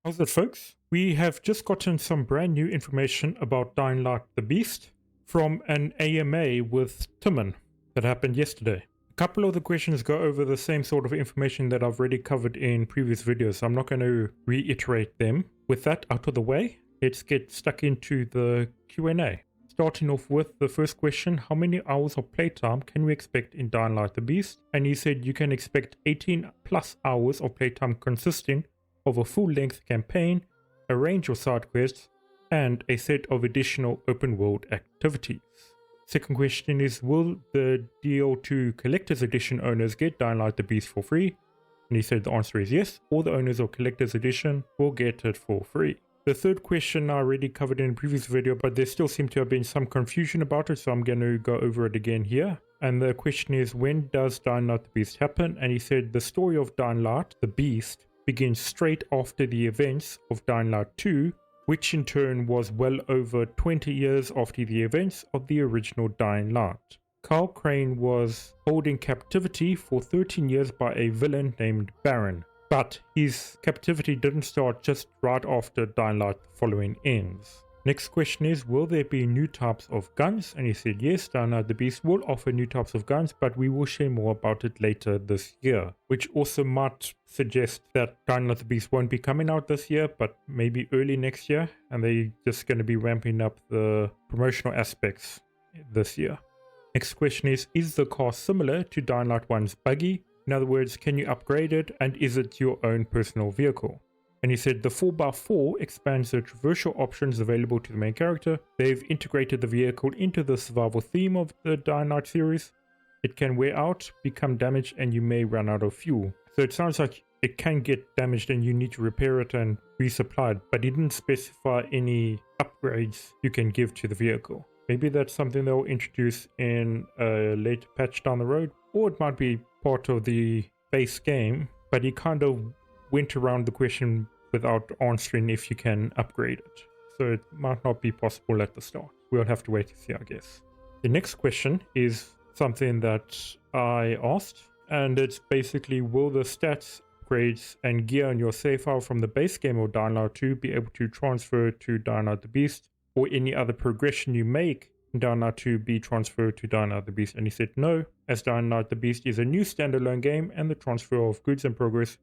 How's it, folks? We have just gotten some brand new information about Dying Light the Beast from an AMA with Timon that happened yesterday. A couple of the questions go over the same sort of information that I've already covered in previous videos, so I'm not going to reiterate them. With that out of the way, let's get stuck into the Q&A. Starting off with the first question, how many hours of playtime can we expect in Dying Light the Beast? And he said you can expect 18 plus hours of playtime consisting of a full-length campaign, a range of side quests, and a set of additional open-world activities. Second question is, will the DL2 Collector's Edition owners get Dying Light the Beast for free? And he said the answer is yes, all the owners of Collector's Edition will get it for free. The third question I already covered in a previous video, but there still seemed to have been some confusion about it, so I'm going to go over it again here. And the question is, when does Dying Light the Beast happen? And he said the story of Dying Light the Beast begins straight after the events of Dying Light 2, which in turn was well over 20 years after the events of the original Dying Light. Is Krane was held in captivity for 13 years by a villain named Baron, but his captivity didn't start just right after Dying Light the following ends. Next question is, will there be new types of guns? And he said yes, Dying Light the Beast will offer new types of guns, but we will share more about it later this year, which also might suggest that Dying Light the Beast won't be coming out this year, but maybe early next year, and they're just going to be ramping up the promotional aspects this year. Next question is the car similar to Dying Light 1's buggy? In other words, can you upgrade it, and is it your own personal vehicle? And he said the 4x4 expands the traversal options available to the main character. They've integrated the vehicle into the survival theme of the Dying Light series. It can wear out, become damaged, and you may run out of fuel. So it sounds like it can get damaged and you need to repair it and resupply it, but he didn't specify any upgrades you can give to the vehicle. Maybe that's something they'll introduce in a later patch down the road, or it might be part of the base game, but he kind of went around the question without answering if you can upgrade it. So it might not be possible at the start. We'll have to wait to see, I guess. The next question is something that I asked, and it's basically, will the stats, upgrades, and gear on your save file from the base game of Dying Light 2 be able to transfer to Dying Light the Beast, or any other progression you make in Dying Light 2 be transferred to Dying Light the Beast? And he said no, as Dying Light the Beast is a new standalone game and the transfer of goods and progress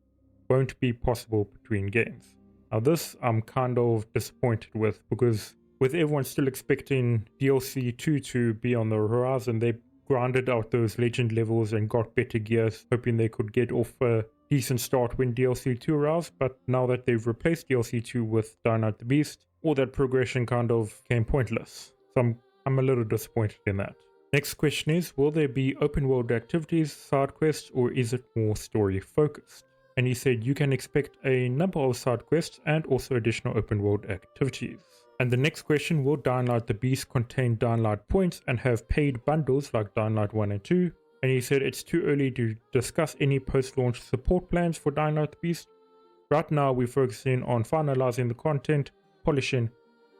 won't be possible between games. Now this I'm kind of disappointed with, because with everyone still expecting DLC2 to be on the horizon, they grinded out those legend levels and got better gears, hoping they could get off a decent start when DLC2 arrives. But now that they've replaced DLC2 with Dying Light the Beast, all that progression kind of came pointless. So I'm a little disappointed in that. Next question is, will there be open world activities, side quests, or is it more story focused? And he said you can expect a number of side quests and also additional open world activities. And the next question, will Dying Light the Beast contain Dying Light points and have paid bundles like Dying Light 1 and 2? And he said it's too early to discuss any post-launch support plans for Dying Light the Beast. Right now we're focusing on finalizing the content, polishing,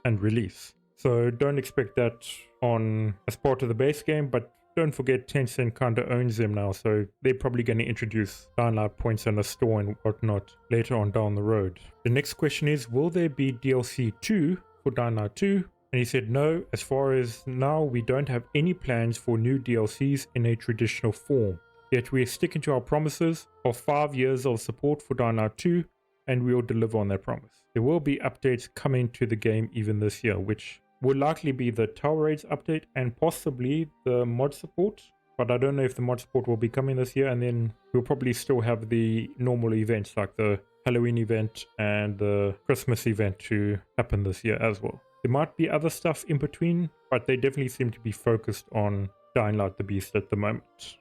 and release. So don't expect that on as part of the base game, but don't forget Tencent kind of owns them now, so they're probably going to introduce Dying Light points in the store and whatnot later on down the road. The next question is, will there be DLC2 for Dying Light 2? And he said no, as far as now we don't have any plans for new DLCs in a traditional form. Yet we are sticking to our promises of 5 years of support for Dying Light 2, and we will deliver on that promise. There will be updates coming to the game even this year, which will likely be the Tower Raids update and possibly the mod support, but I don't know if the mod support will be coming this year. And then we'll probably still have the normal events like the Halloween event and the Christmas event to happen this year as well. There might be other stuff in between, but they definitely seem to be focused on Dying Light the Beast at the moment.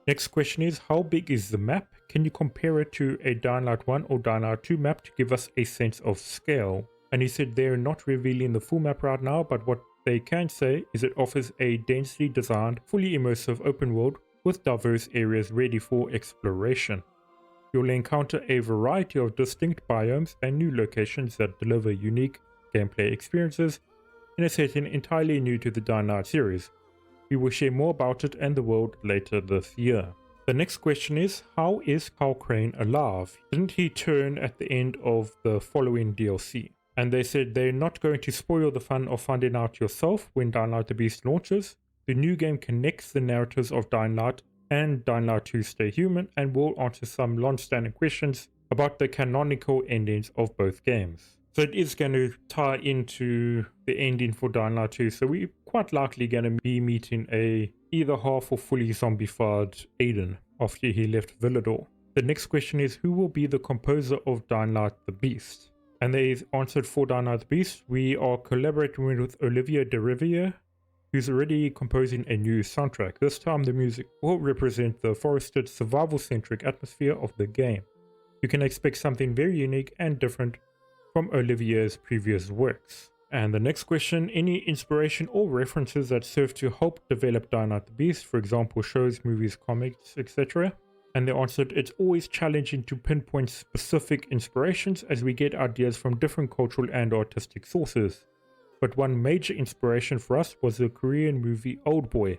Next question is, how big is the map? Can you compare it to a Dying Light 1 or Dying Light 2 map to give us a sense of scale? And he said they're not revealing the full map right now, but what they can say is it offers a densely designed, fully immersive open world with diverse areas ready for exploration. You'll encounter a variety of distinct biomes and new locations that deliver unique gameplay experiences in a setting entirely new to the Dying Light series. We will share more about it and the world later this year. The next question is, how is Krane alive? Didn't he turn at the end of the following DLC? And they said they're not going to spoil the fun of finding out yourself when Dying Light the Beast launches. The new game connects the narratives of Dying Light and Dying Light 2 Stay Human and will answer some long-standing questions about the canonical endings of both games. So it is going to tie into the ending for Dying Light 2, so we're quite likely going to be meeting a either half or fully zombified Aiden after he left Villador. The next question is, who will be the composer of Dying Light the Beast? And they answered for Dying Light the Beast, we are collaborating with Olivier de Riviere, who's already composing a new soundtrack. This time the music will represent the forested survival-centric atmosphere of the game. You can expect something very unique and different from Olivier's previous works. And the next question, any inspiration or references that serve to help develop Dying Light the Beast, for example shows, movies, comics, etc.? And they answered, it's always challenging to pinpoint specific inspirations as we get ideas from different cultural and artistic sources. But one major inspiration for us was the Korean movie Oldboy,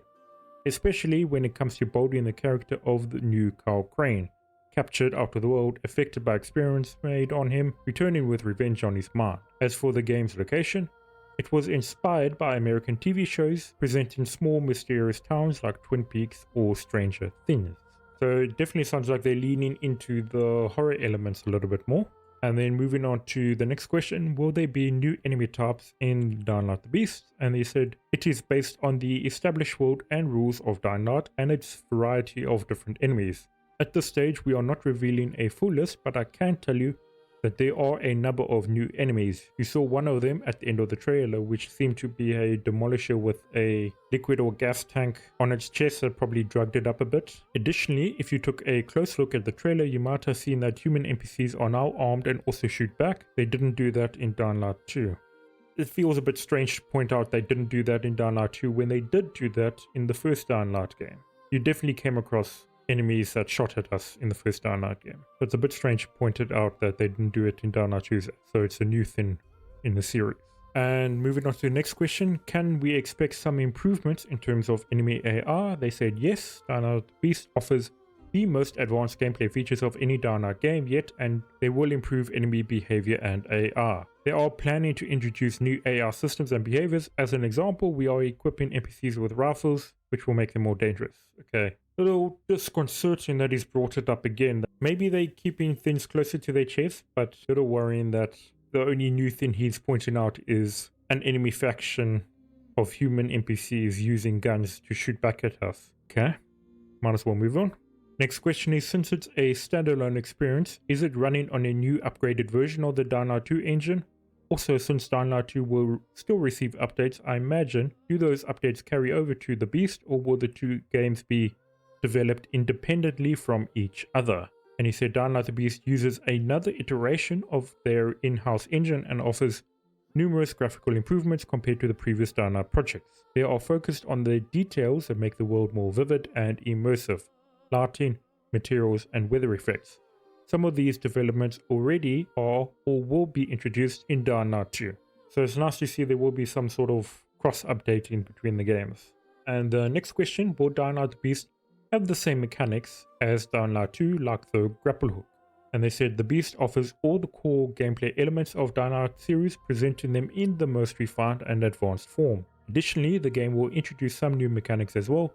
especially when it comes to building the character of the new Krane, captured out of the world, affected by experiments made on him, returning with revenge on his mind. As for the game's location, it was inspired by American TV shows presenting small mysterious towns like Twin Peaks or Stranger Things. So it definitely sounds like they're leaning into the horror elements a little bit more. And then moving on to the next question, will there be new enemy types in Dying Light the Beast? And they said it is based on the established world and rules of Dying Light and its variety of different enemies. At this stage we are not revealing a full list, but I can tell you that there are a number of new enemies. You saw one of them at the end of the trailer, which seemed to be a demolisher with a liquid or gas tank on its chest that probably drugged it up a bit. Additionally, if you took a close look at the trailer, you might have seen that human NPCs are now armed and also shoot back. They didn't do that in Dying Light 2. It feels a bit strange to point out they didn't do that in Dying Light 2 when they did do that in the first Dying Light game. You definitely came across enemies that shot at us in the first Dying Light game. So it's a bit strange to point it out that they didn't do it in Dying Light 2, so it's a new thing in the series. And moving on to the next question, can we expect some improvements in terms of enemy AR? They said yes, Dying Light Beast offers the most advanced gameplay features of any Dying Light game yet, and they will improve enemy behavior and AR. They are planning to introduce new AR systems and behaviors. As an example, we are equipping NPCs with rifles, which will make them more dangerous. Okay. A little disconcerting that he's brought it up again. Maybe they're keeping things closer to their chest, but a little worrying that the only new thing he's pointing out is an enemy faction of human NPCs using guns to shoot back at us. Okay, might as well move on. Next question is, since it's a standalone experience, is it running on a new upgraded version of the Dying Light 2 engine? Also, since Dying Light 2 will still receive updates, I imagine, do those updates carry over to the Beast, or will the two games be developed independently from each other? And he said Dying Light the Beast uses another iteration of their in-house engine and offers numerous graphical improvements compared to the previous Dying Light projects. They are focused on the details that make the world more vivid and immersive, lighting, materials, and weather effects. Some of these developments already are or will be introduced in Dying Light 2. So it's nice to see there will be some sort of cross-updating between the games. And the next question, will Dying Light the Beast have the same mechanics as Dying Light 2, like the grapple hook? And they said the Beast offers all the core gameplay elements of Dying Light series, presenting them in the most refined and advanced form. Additionally, the game will introduce some new mechanics as well,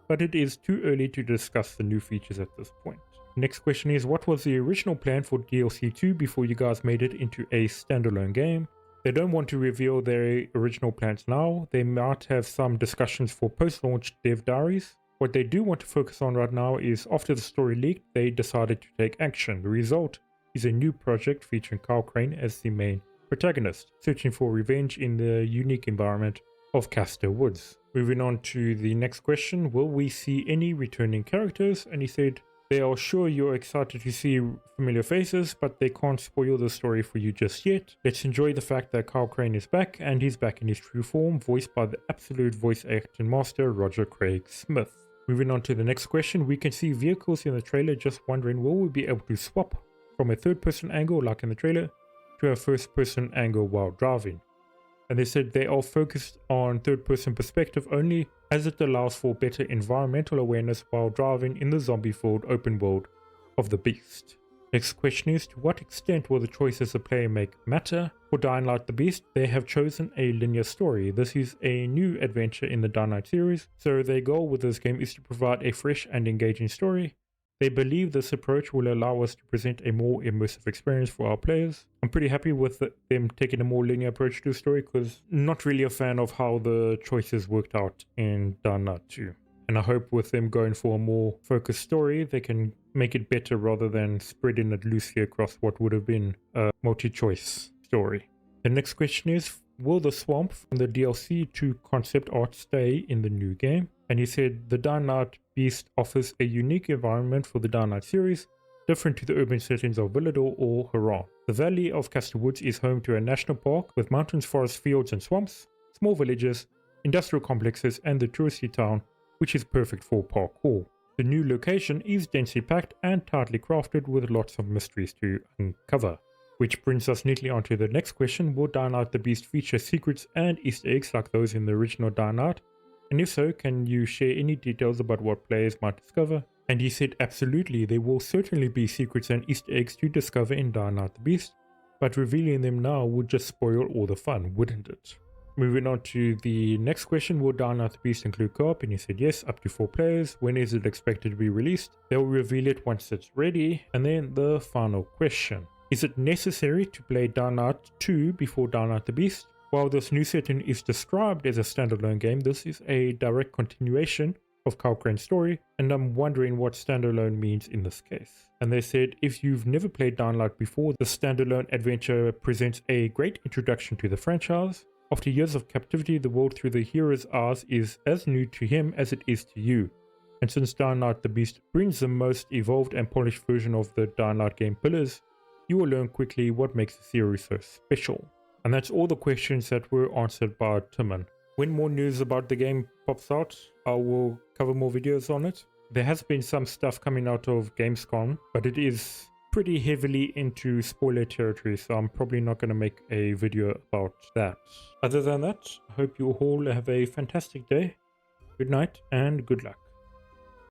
but it is too early to discuss the new features at this point. Next question is, what was the original plan for DLC2 before you guys made it into a standalone game? They don't want to reveal their original plans now. They might have some discussions for post-launch dev diaries. What they do want to focus on right now is, after the story leaked, they decided to take action. The result is a new project featuring Krane as the main protagonist, searching for revenge in the unique environment of Castor Woods. Moving on to the next question, will we see any returning characters? And he said, they are sure you're excited to see familiar faces, but they can't spoil the story for you just yet. Let's enjoy the fact that Krane is back, and he's back in his true form, voiced by the absolute voice acting master Roger Craig Smith. Moving on to the next question, we can see vehicles in the trailer, just wondering, will we be able to swap from a third-person angle like in the trailer to a first-person angle while driving? And they said they are focused on third-person perspective only, as it allows for better environmental awareness while driving in the zombie-filled open world of the Beast. Next question is, to what extent will the choices the player make matter? For Dying Light the Beast, they have chosen a linear story. This is a new adventure in the Dying Light series, so their goal with this game is to provide a fresh and engaging story. They believe this approach will allow us to present a more immersive experience for our players. I'm pretty happy with them taking a more linear approach to the story, because not really a fan of how the choices worked out in Dying Light 2. And I hope with them going for a more focused story, they can make it better rather than spreading it loosely across what would have been a multi-choice story. The next question is, will the swamp from the DLC2 concept art stay in the new game? And he said, the Dying Light Beast offers a unique environment for the Dying Light series, different to the urban settings of Villador or Haran. The Valley of Castle Woods is home to a national park with mountains, forests, fields and swamps, small villages, industrial complexes and the touristy town, which is perfect for parkour. The new location is densely packed and tightly crafted with lots of mysteries to uncover. Which brings us neatly onto the next question, will Dying Light the Beast feature secrets and Easter eggs like those in the original Dying Light? And if so, can you share any details about what players might discover? And he said absolutely, there will certainly be secrets and Easter eggs to discover in Dying Light the Beast, but revealing them now would just spoil all the fun, wouldn't it? Moving on to the next question, will Dying Light the Beast include co-op? And he said yes, up to 4 players. When is it expected to be released? They'll reveal it once it's ready. And then the final question, is it necessary to play Dying Light 2 before Dying Light the Beast? While this new setting is described as a standalone game, this is a direct continuation of Krane's story, and I'm wondering what standalone means in this case. And they said, if you've never played Dying Light before, the standalone adventure presents a great introduction to the franchise. After years of captivity, the world through the hero's eyes is as new to him as it is to you. And since Dying Light the Beast brings the most evolved and polished version of the Dying Light game pillars, you will learn quickly what makes the series so special. And that's all the questions that were answered by Timon. When more news about the game pops out, I will cover more videos on it. There has been some stuff coming out of Gamescom, but it is pretty heavily into spoiler territory, so I'm probably not going to make a video about that. Other than that, I hope you all have a fantastic day, good night and good luck.